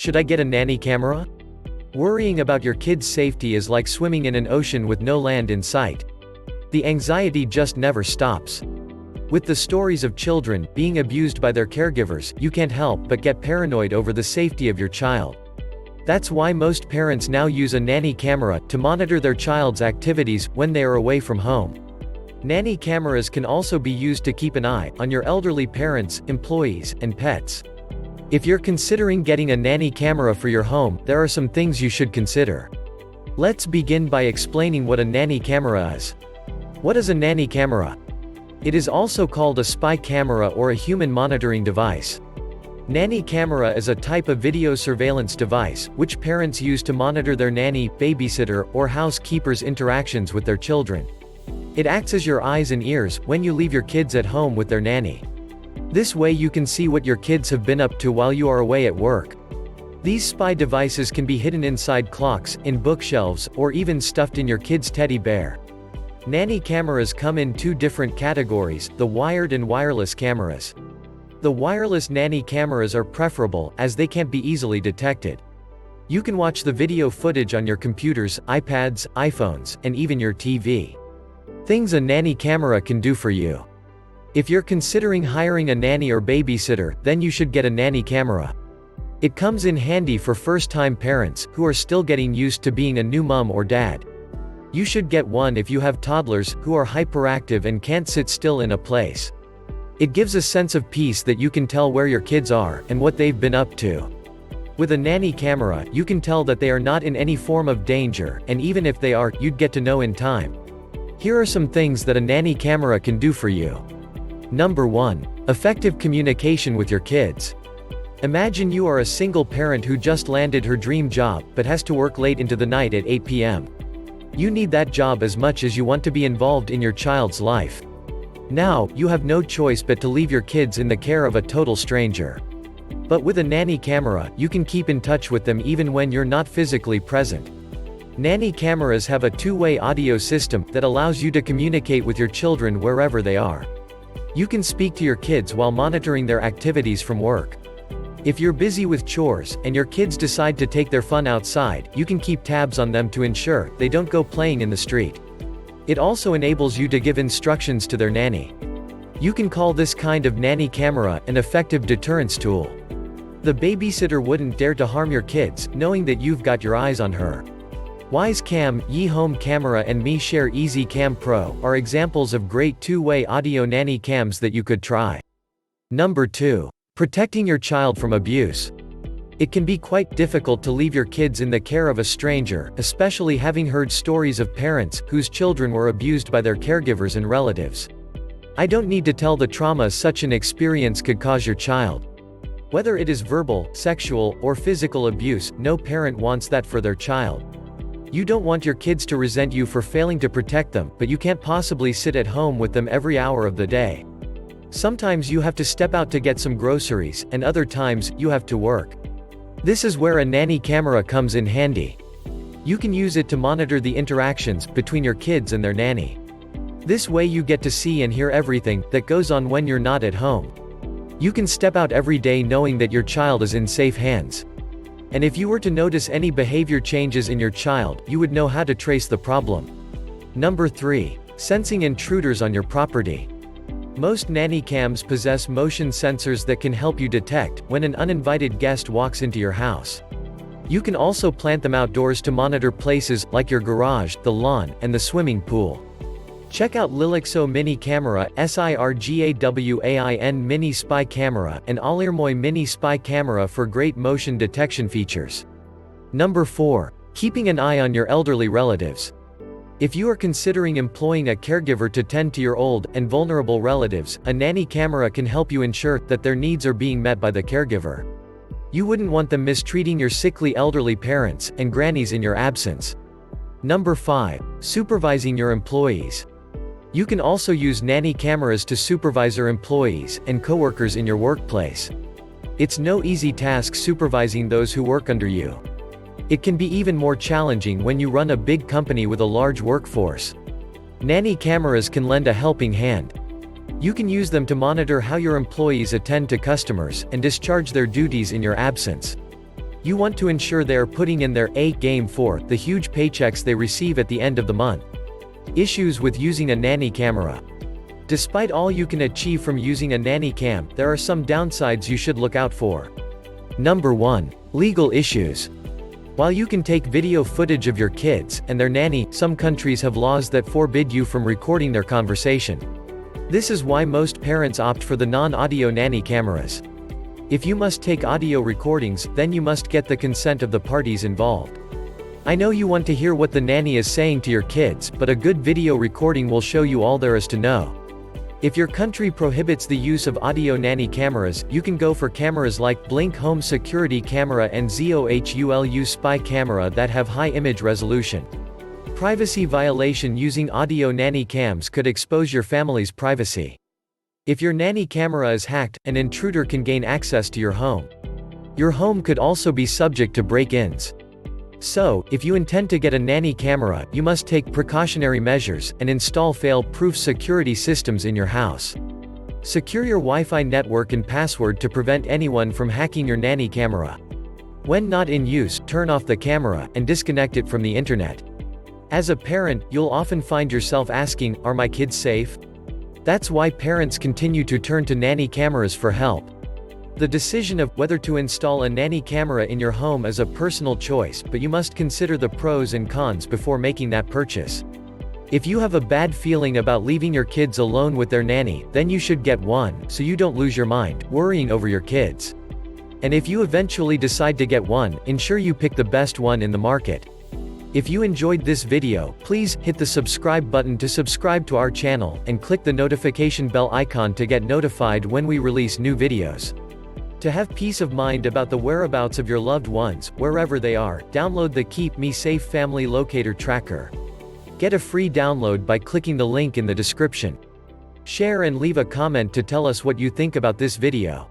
Should I get a nanny camera? Worrying about your kid's safety is like swimming in an ocean with no land in sight. The anxiety just never stops. With the stories of children being abused by their caregivers, you can't help but get paranoid over the safety of your child. That's why most parents now use a nanny camera to monitor their child's activities when they are away from home. Nanny cameras can also be used to keep an eye on your elderly parents, employees, and pets. If you're considering getting a nanny camera for your home, there are some things you should consider. Let's begin by explaining what a nanny camera is. What is a nanny camera? It is also called a spy camera or a human monitoring device. Nanny camera is a type of video surveillance device, which parents use to monitor their nanny, babysitter, or housekeeper's interactions with their children. It acts as your eyes and ears when you leave your kids at home with their nanny. This way you can see what your kids have been up to while you are away at work. These spy devices can be hidden inside clocks, in bookshelves, or even stuffed in your kid's teddy bear. Nanny cameras come in two different categories, the wired and wireless cameras. The wireless nanny cameras are preferable, as they can't be easily detected. You can watch the video footage on your computers, iPads, iPhones, and even your TV. Things a nanny camera can do for you. If you're considering hiring a nanny or babysitter, then you should get a nanny camera. It comes in handy for first-time parents, who are still getting used to being a new mom or dad. You should get one if you have toddlers, who are hyperactive and can't sit still in a place. It gives a sense of peace that you can tell where your kids are, and what they've been up to. With a nanny camera, you can tell that they are not in any form of danger, and even if they are, you'd get to know in time. Here are some things that a nanny camera can do for you. Number 1. Effective communication with your kids. Imagine you are a single parent who just landed her dream job, but has to work late into the night at 8 p.m. You need that job as much as you want to be involved in your child's life. Now, you have no choice but to leave your kids in the care of a total stranger. But with a nanny camera, you can keep in touch with them even when you're not physically present. Nanny cameras have a two-way audio system that allows you to communicate with your children wherever they are. You can speak to your kids while monitoring their activities from work. If you're busy with chores, and your kids decide to take their fun outside, you can keep tabs on them to ensure they don't go playing in the street. It also enables you to give instructions to their nanny. You can call this kind of nanny camera an effective deterrence tool. The babysitter wouldn't dare to harm your kids, knowing that you've got your eyes on her. Wise Cam, Yi Home Camera and Mi Share Easy Cam Pro are examples of great two-way audio nanny cams that you could try. Number 2. Protecting your child from abuse. It can be quite difficult to leave your kids in the care of a stranger, especially having heard stories of parents whose children were abused by their caregivers and relatives. I don't need to tell the trauma such an experience could cause your child. Whether it is verbal, sexual, or physical abuse, no parent wants that for their child. You don't want your kids to resent you for failing to protect them, but you can't possibly sit at home with them every hour of the day. Sometimes you have to step out to get some groceries, and other times, you have to work. This is where a nanny camera comes in handy. You can use it to monitor the interactions between your kids and their nanny. This way you get to see and hear everything that goes on when you're not at home. You can step out every day knowing that your child is in safe hands. And if you were to notice any behavior changes in your child, you would know how to trace the problem. Number 3. Sensing intruders on your property. Most nanny cams possess motion sensors that can help you detect when an uninvited guest walks into your house. You can also plant them outdoors to monitor places like your garage, the lawn, and the swimming pool. Check out Lilixo Mini Camera, SIRGAWAIN Mini Spy Camera, and Alirmoy Mini Spy Camera for great motion detection features. Number 4. Keeping an eye on your elderly relatives. If you are considering employing a caregiver to tend to your old and vulnerable relatives, a nanny camera can help you ensure that their needs are being met by the caregiver. You wouldn't want them mistreating your sickly elderly parents and grannies in your absence. Number 5. Supervising your employees. You can also use nanny cameras to supervise your employees and coworkers in your workplace. It's no easy task supervising those who work under you. It can be even more challenging when you run a big company with a large workforce. Nanny cameras can lend a helping hand. You can use them to monitor how your employees attend to customers and discharge their duties in your absence. You want to ensure they are putting in their A game for the huge paychecks they receive at the end of the month. Issues with using a nanny camera. Despite all you can achieve from using a nanny cam, there are some downsides you should look out for. Number 1. Legal issues. While you can take video footage of your kids and their nanny, some countries have laws that forbid you from recording their conversation. This is why most parents opt for the non-audio nanny cameras. If you must take audio recordings, then you must get the consent of the parties involved. I know you want to hear what the nanny is saying to your kids, but a good video recording will show you all there is to know. If your country prohibits the use of audio nanny cameras, you can go for cameras like Blink Home Security Camera and ZOHULU Spy Camera that have high image resolution. Privacy violation. Using audio nanny cams could expose your family's privacy. If your nanny camera is hacked, an intruder can gain access to your home. Your home could also be subject to break-ins. So, if you intend to get a nanny camera, you must take precautionary measures, and install fail-proof security systems in your house. Secure your Wi-Fi network and password to prevent anyone from hacking your nanny camera. When not in use, turn off the camera, and disconnect it from the internet. As a parent, you'll often find yourself asking, are my kids safe? That's why parents continue to turn to nanny cameras for help. The decision of whether to install a nanny camera in your home is a personal choice, but you must consider the pros and cons before making that purchase. If you have a bad feeling about leaving your kids alone with their nanny, then you should get one, so you don't lose your mind, worrying over your kids. And if you eventually decide to get one, ensure you pick the best one in the market. If you enjoyed this video, please hit the subscribe button to subscribe to our channel, and click the notification bell icon to get notified when we release new videos. To have peace of mind about the whereabouts of your loved ones, wherever they are, download the Keep Me Safe Family Locator Tracker. Get a free download by clicking the link in the description. Share and leave a comment to tell us what you think about this video.